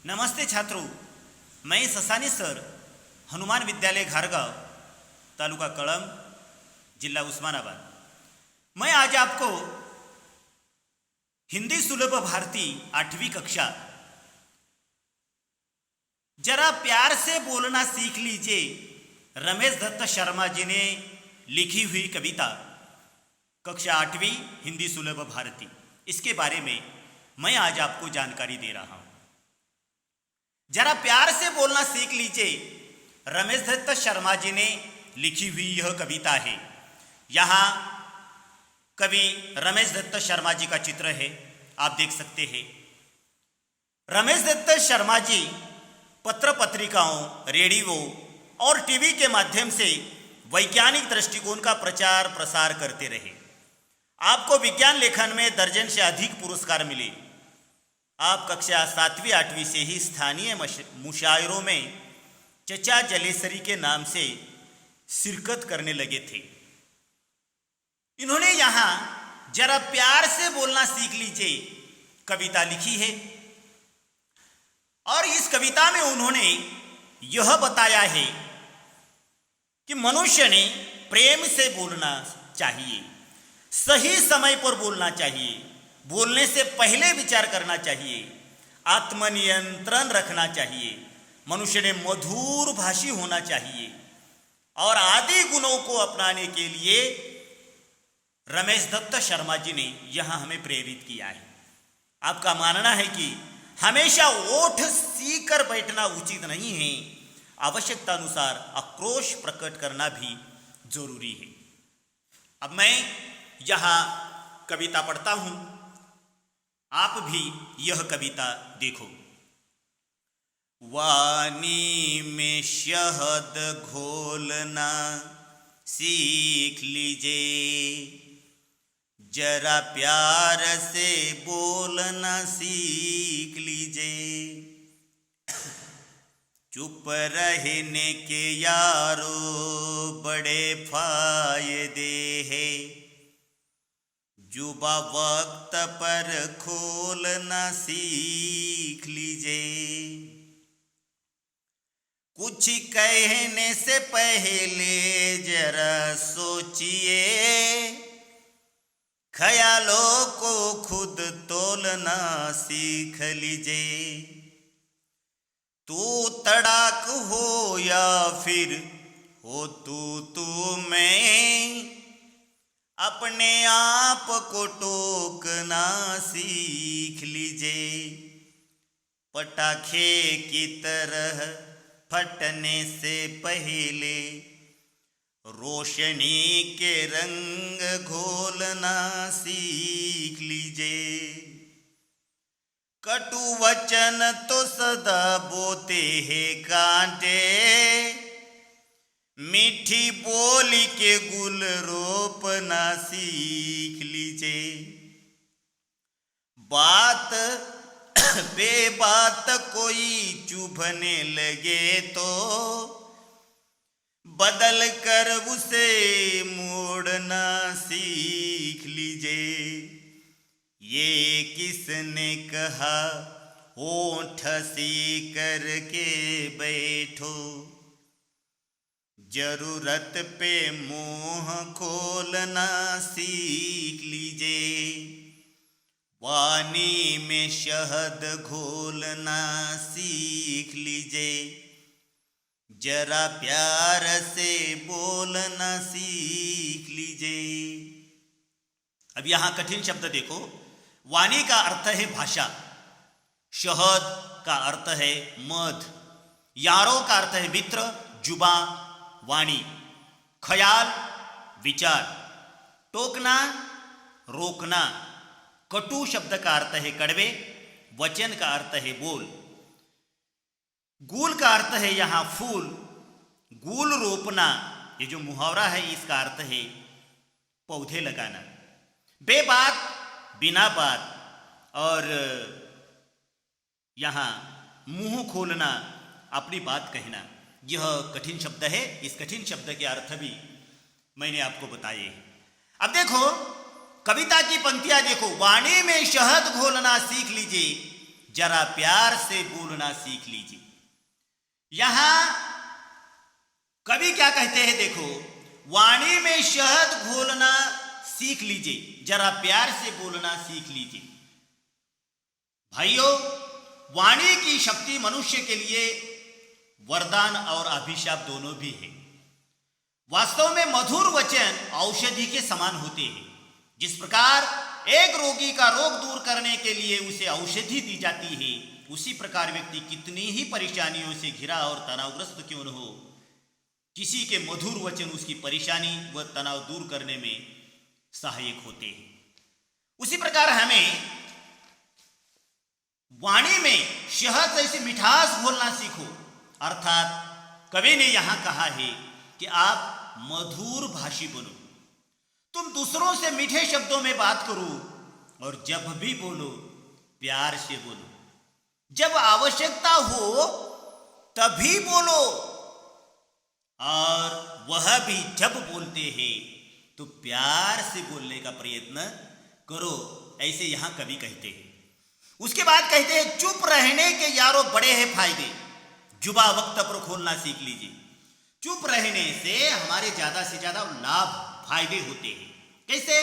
नमस्ते छात्रों, मैं ससानी सर, हनुमान विद्यालय घारगांव, तालुका कळंब, जिला उस्मानाबाद। मैं आज आपको हिंदी सुलभ भारती 8वीं कक्षा जरा प्यार से बोलना सीख लीजिए रमेश दत्त शर्मा जी ने लिखी हुई कविता कक्षा 8वीं हिंदी सुलभ भारती, इसके बारे में मैं आज आपको जानकारी दे रहा हूं। जरा प्यार से बोलना सीख लीजिए रमेश दत्त शर्मा जी ने लिखी हुई यह कविता है। यहाँ कवि रमेश दत्त शर्मा जी का चित्र है, आप देख सकते हैं। रमेश दत्त शर्मा जी पत्र पत्रिकाओं, रेडियो और टीवी के माध्यम से वैज्ञानिक दृष्टिकोण का प्रचार प्रसार करते रहे। आपको विज्ञान लेखन में दर्जन से अधिक पुरस्कार मिले। आप कक्षा 7वीं 8वीं से ही स्थानीय मुशायरों में चचा जलेसरी के नाम से शिरकत करने लगे थे। इन्होंने यहाँ जरा प्यार से बोलना सीख लीजिए कविता लिखी है और इस कविता में उन्होंने यह बताया है कि मनुष्य ने प्रेम से बोलना चाहिए, सही समय पर बोलना चाहिए, बोलने से पहले विचार करना चाहिए, आत्मनियंत्रण रखना चाहिए, मनुष्य ने मधुर भाषी होना चाहिए और आदि गुणों को अपनाने के लिए रमेश दत्त शर्मा जी ने यहाँ हमें प्रेरित किया है। आपका मानना है कि हमेशा ओठ सीकर बैठना उचित नहीं है, आवश्यकता अनुसार आक्रोश प्रकट करना भी जरूरी है। अब मैं यहाँ कविता पढ़ता हूँ, आप भी यह कविता देखो। वाणी में शहद घोलना सीख लीजिए, जरा प्यार से बोलना सीख लीजिए। चुप रहने के यारो बड़े फायदे हैं, जुबा वक्त पर खोलना सीख लीजिए। कुछ कहने से पहले जरा सोचिए, ख्यालों को खुद तोलना सीख लीजिए। तू तड़ाक हो या फिर हो तू मैं, अपने आप को टोकना सीख लीजिए। पटाखे की तरह फटने से पहले रोशनी के रंग घोलना सीख लीजिए। कटु वचन तो सदा बोते हैं कांटे, मीठी बोली के गुल रोपना सीख लीजिए। बात बेबात कोई चुभने लगे तो बदल कर उसे मोड़ना सीख लीजिए। ये किसने कहा होंठ सी करके बैठो, जरूरत पे मुंह खोलना सीख लीजिए। वाणी में शहद घोलना सीख लीजिए, जरा प्यार से बोलना सीख लीजिए। अब यहां कठिन शब्द देखो। वाणी का अर्थ है भाषा, शहद का अर्थ है मध, यारों का अर्थ है मित्र, जुबा वाणी, ख्याल विचार, टोकना रोकना, कटु शब्द का अर्थ है कड़वे, वचन का अर्थ है बोल, गूल का अर्थ है यहाँ फूल, गूल रोपना, ये जो मुहावरा है इसका अर्थ है पौधे लगाना। बेबात बिना बात और यहाँ मुंह खोलना, अपनी बात कहना, यह कठिन शब्द है। इस कठिन शब्द के अर्थ भी मैंने आपको बताए। अब देखो कविता की पंक्तियां देखो। वाणी में शहद घोलना सीख लीजिए, जरा प्यार से बोलना सीख लीजिए। यहां कवि क्या कहते हैं देखो, वाणी में शहद घोलना सीख लीजिए, जरा प्यार से बोलना सीख लीजिए। भाइयों, वाणी की शक्ति मनुष्य के लिए वरदान और अभिशाप दोनों भी है। वास्तव में मधुर वचन औषधि के समान होते हैं। जिस प्रकार एक रोगी का रोग दूर करने के लिए उसे औषधि दी जाती है, उसी प्रकार व्यक्ति कितनी ही परेशानियों से घिरा और तनावग्रस्त क्यों न हो, किसी के मधुर वचन उसकी परेशानी व तनाव दूर करने में सहायक होते हैं। उसी प्रकार हमें वाणी में शहद जैसी मिठास घोलना सीखो। अर्थात कवि ने यहां कहा है कि आप मधुर भाषी बनो। तुम दूसरों से मीठे शब्दों में बात करो और जब भी बोलो प्यार से बोलो। जब आवश्यकता हो तभी बोलो, और वह भी जब बोलते हैं तो प्यार से बोलने का प्रयत्न करो, ऐसे यहां कवि कहते हैं। उसके बाद कहते हैं, चुप रहने के यारों बड़े हैं फायदे, जुबा वक्त पर खोलना सीख लीजिए। चुप रहने से हमारे ज्यादा से ज्यादा लाभ फायदे होते हैं। कैसे?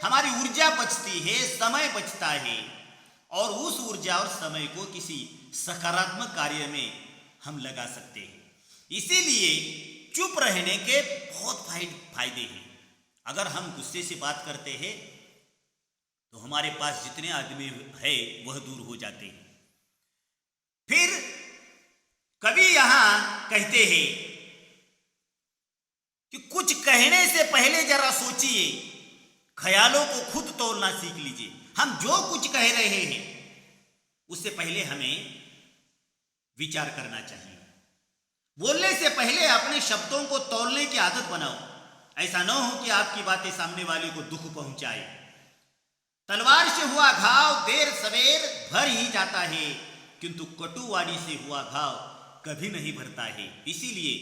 हमारी ऊर्जा बचती है, समय बचता है, और उस ऊर्जा और समय को किसी सकारात्मक कार्य में हम लगा सकते हैं। इसीलिए चुप रहने के बहुत फायदे हैं। अगर हम गुस्से से बात करते हैं तो हमारे पास जितने आदमी है वह दूर हो जाते हैं। फिर कवि यहां कहते हैं कि कुछ कहने से पहले जरा सोचिए, ख्यालों को खुद तोलना सीख लीजिए। हम जो कुछ कह रहे हैं उससे पहले हमें विचार करना चाहिए। बोलने से पहले अपने शब्दों को तौलने की आदत बनाओ। ऐसा न हो कि आपकी बातें सामने वाले को दुख पहुंचाए। तलवार से हुआ घाव देर सवेर भर ही जाता है, किंतु कटुवाणी से हुआ घाव कभी नहीं भरता है। इसीलिए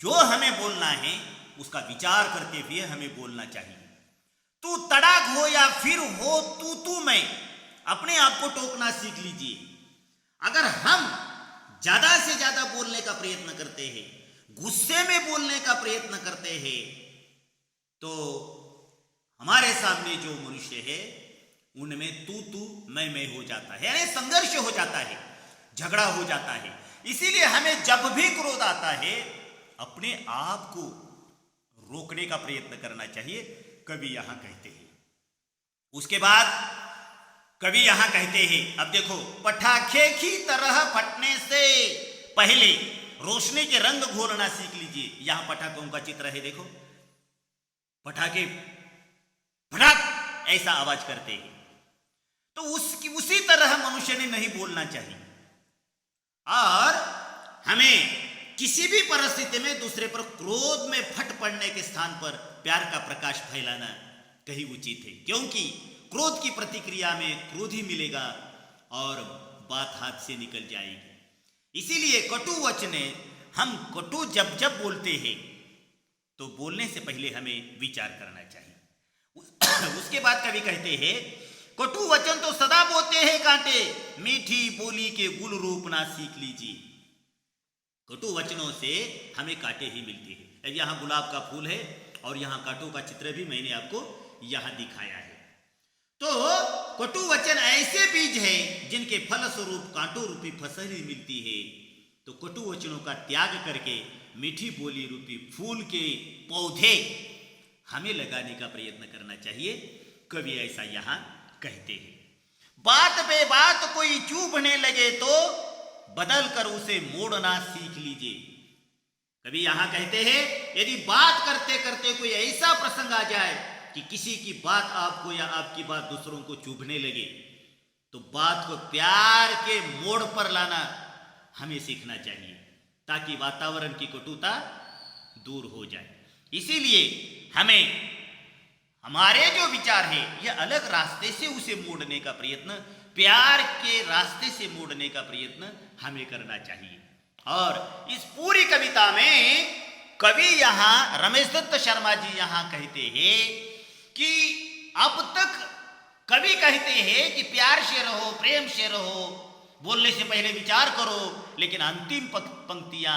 जो हमें बोलना है उसका विचार करते हुए हमें बोलना चाहिए। तू तड़ाक हो या फिर हो तू में, अपने आप को टोकना सीख लीजिए। अगर हम ज्यादा से ज्यादा बोलने का प्रयत्न करते हैं, गुस्से में बोलने का प्रयत्न करते हैं, तो हमारे सामने जो मनुष्य है उनमें तू मैं हो जाता है, यानी संघर्ष हो जाता है, झगड़ा हो जाता है। इसीलिए हमें जब भी क्रोध आता है अपने आप को रोकने का प्रयत्न करना चाहिए, कवि यहां कहते हैं। उसके बाद कवि यहां कहते हैं, अब देखो, पटाखे की तरह फटने से पहले रोशनी के रंग घोलना सीख लीजिए। यहां पटाखों का चित्र है, देखो पटाखे फटाक ऐसा आवाज करते हैं। तो उसी तरह मनुष्य ने नहीं बोलना चाहिए, और हमें किसी भी परिस्थिति में दूसरे पर क्रोध में फट पड़ने के स्थान पर प्यार का प्रकाश फैलाना कहीं उचित है, क्योंकि क्रोध की प्रतिक्रिया में क्रोध ही मिलेगा और बात हाथ से निकल जाएगी। इसीलिए कटु वचने, हम कटु जब जब बोलते हैं तो बोलने से पहले हमें विचार करना चाहिए। उसके बाद कवि कहते हैं, कटु वचन तो सदा बोते हैं कांटे, मीठी बोली के गुल रूप ना सीख लीजिए। कटु वचनों से हमें कांटे ही मिलते हैं। यहाँ गुलाब का फूल है और यहाँ कांटों का चित्र भी मैंने आपको यहाँ दिखाया है। तो कटु वचन ऐसे बीज है जिनके फल स्वरूप कांटों रूपी फसल ही मिलती है। तो कटु वचनों का त्याग करके मीठी बोली रूपी फूल के पौधे हमें लगाने का प्रयत्न करना चाहिए, कवि ऐसा यहाँ कहते हैं। बात पे बात कोई चुभने लगे तो बदल कर उसे मोड़ना सीख लीजिए। कभी यहां कहते हैं, यदि बात करते करते कोई ऐसा प्रसंग आ जाए कि किसी की बात आपको या आपकी बात दूसरों को चुभने लगे, तो बात को प्यार के मोड़ पर लाना हमें सीखना चाहिए, ताकि वातावरण की कटुता दूर हो जाए। इसीलिए हमें हमारे जो विचार है यह अलग रास्ते से उसे मोड़ने का प्रयत्न, प्यार के रास्ते से मोड़ने का प्रयत्न हमें करना चाहिए। और इस पूरी कविता में कवि यहां रमेश दत्त शर्मा जी यहां कहते हैं कि अब तक कवि कहते हैं कि प्यार से रहो, प्रेम से रहो, बोलने से पहले विचार करो। लेकिन अंतिम पंक्तियां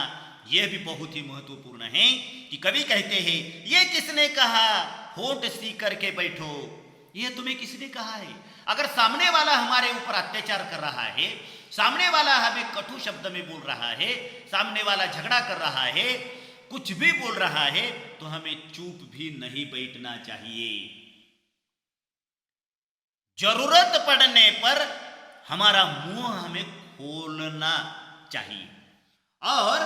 यह भी बहुत ही महत्वपूर्ण हैं कि कवि कहते हैं, ये किसने कहा होठ सी करके बैठो, यह तुम्हें किसने कहा है। अगर सामने वाला हमारे ऊपर अत्याचार कर रहा है, सामने वाला हमें कटु शब्द में बोल रहा है, सामने वाला झगड़ा कर रहा है, कुछ भी बोल रहा है, तो हमें चुप भी नहीं बैठना चाहिए। जरूरत पड़ने पर हमारा मुंह हमें खोलना चाहिए और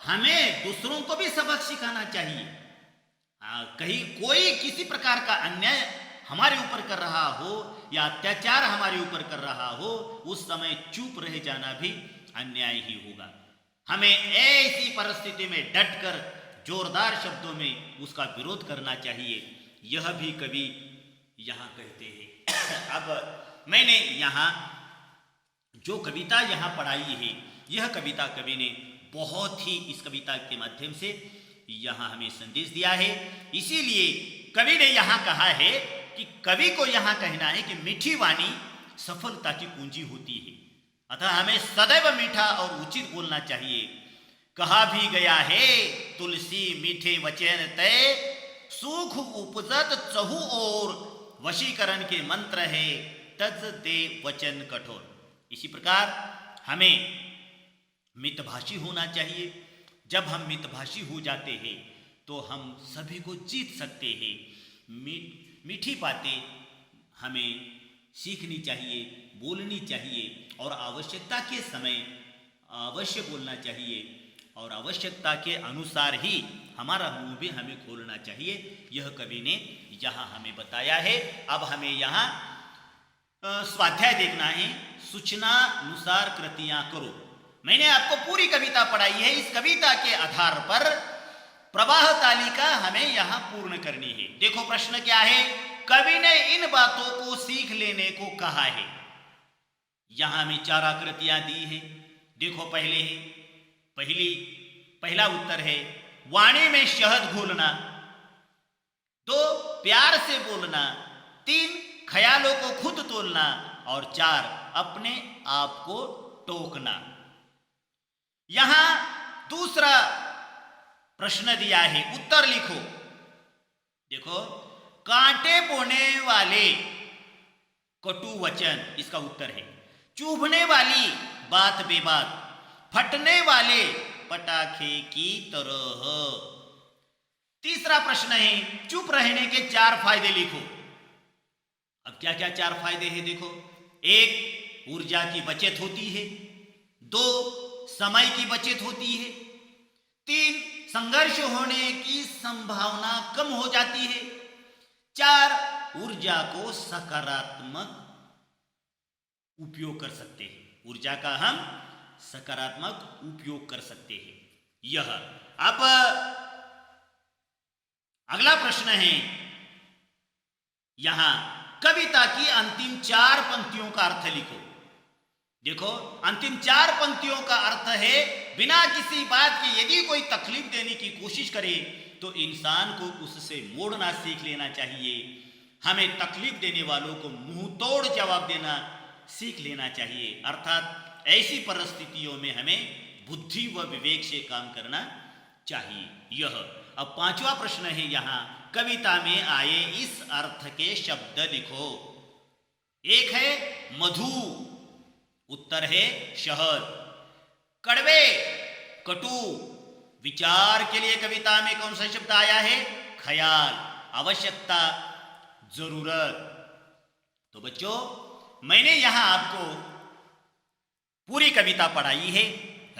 हमें दूसरों को भी सबक सिखाना चाहिए। कहीं कोई किसी प्रकार का अन्याय हमारे ऊपर कर रहा हो या अत्याचार हमारे ऊपर कर रहा हो, उस समय चुप रह जाना भी अन्याय ही होगा। हमें ऐसी परिस्थिति में डटकर जोरदार शब्दों में उसका विरोध करना चाहिए। यह भी कवि यहाँ कहते हैं। अब मैंने यहाँ जो कविता यहाँ पढ़ाई है, यह कविता कवि ने बहुत ही इस कविता के माध्यम से यहाँ हमें संदेश दिया है। इसीलिए कवि ने यहाँ कहा है कि कवि को यहाँ कहना है कि मीठी वाणी सफलता की कुंजी होती है, अतः हमें सदैव मीठा और उचित बोलना चाहिए। कहा भी गया है तुलसी मीठे वचन तय, सुख उपजत चहु और वशीकरण के मंत्र है तज दे वचन कठोर। इसी प्रकार हमें मितभाषी होना चाहिए। जब हम मितभाषी हो जाते हैं तो हम सभी को जीत सकते हैं। मीठी बातें हमें सीखनी चाहिए, बोलनी चाहिए और आवश्यकता के समय अवश्य बोलना चाहिए और आवश्यकता के अनुसार ही हमारा मुंह भी हमें खोलना चाहिए। यह कवि ने यहाँ हमें बताया है। अब हमें यहाँ स्वाध्याय देखना है। सूचनानुसार कृतियां करो। मैंने आपको पूरी कविता पढ़ाई है। इस कविता के आधार पर प्रवाह तालिका हमें यहाँ पूर्ण करनी है। देखो प्रश्न क्या है। कवि ने इन बातों को सीख लेने को कहा है। यहाँ हमें 4 आकृतियां दी है। देखो पहला उत्तर है वाणी में शहद घोलना, 2 प्यार से बोलना, 3 ख्यालों को खुद तोलना और 4 अपने आप को टोकना। यहां दूसरा प्रश्न दिया है, उत्तर लिखो। देखो कांटे बोने वाले कटु वचन, इसका उत्तर है चुभने वाली बात बेबात, फटने वाले पटाखे की तरह। तीसरा प्रश्न है चुप रहने के 4 फायदे लिखो। अब क्या क्या 4 फायदे हैं देखो। 1 ऊर्जा की बचत होती है, 2 समय की बचत होती है, 3 संघर्ष होने की संभावना कम हो जाती है, 4 ऊर्जा को सकारात्मक उपयोग कर सकते हैं। ऊर्जा का हम सकारात्मक उपयोग कर सकते हैं। यह अब अगला प्रश्न है, यहां कविता की अंतिम 4 पंक्तियों का अर्थ लिखो। देखो अंतिम 4 पंक्तियों का अर्थ है बिना किसी बात के यदि कोई तकलीफ देने की कोशिश करे तो इंसान को उससे मोड़ना सीख लेना चाहिए। हमें तकलीफ देने वालों को मुंह तोड़ जवाब देना सीख लेना चाहिए। अर्थात ऐसी परिस्थितियों में हमें बुद्धि व विवेक से काम करना चाहिए। यह अब 5वां प्रश्न है, यहां कविता में आए इस अर्थ के शब्द लिखो। 1 है मधु, उत्तर है शहद। कड़वे, कटु, विचार के लिए कविता में कौन सा शब्द आया है? ख्याल, आवश्यकता, जरूरत। तो बच्चों मैंने यहां आपको पूरी कविता पढ़ाई है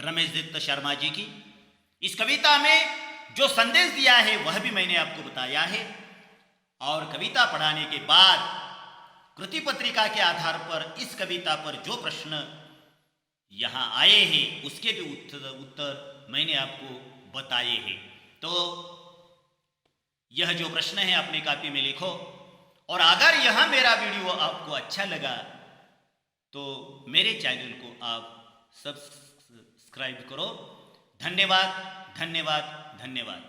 रमेश दत्त शर्मा जी की। इस कविता में जो संदेश दिया है वह भी मैंने आपको बताया है और कविता पढ़ाने के बाद कृति पत्रिका के आधार पर इस कविता पर जो प्रश्न यहां आए हैं उसके भी उत्तर मैंने आपको बताए हैं। तो यह जो प्रश्न है अपने कॉपी में लिखो और अगर यह मेरा वीडियो आपको अच्छा लगा तो मेरे चैनल को आप सब्सक्राइब करो। धन्यवाद, धन्यवाद, धन्यवाद।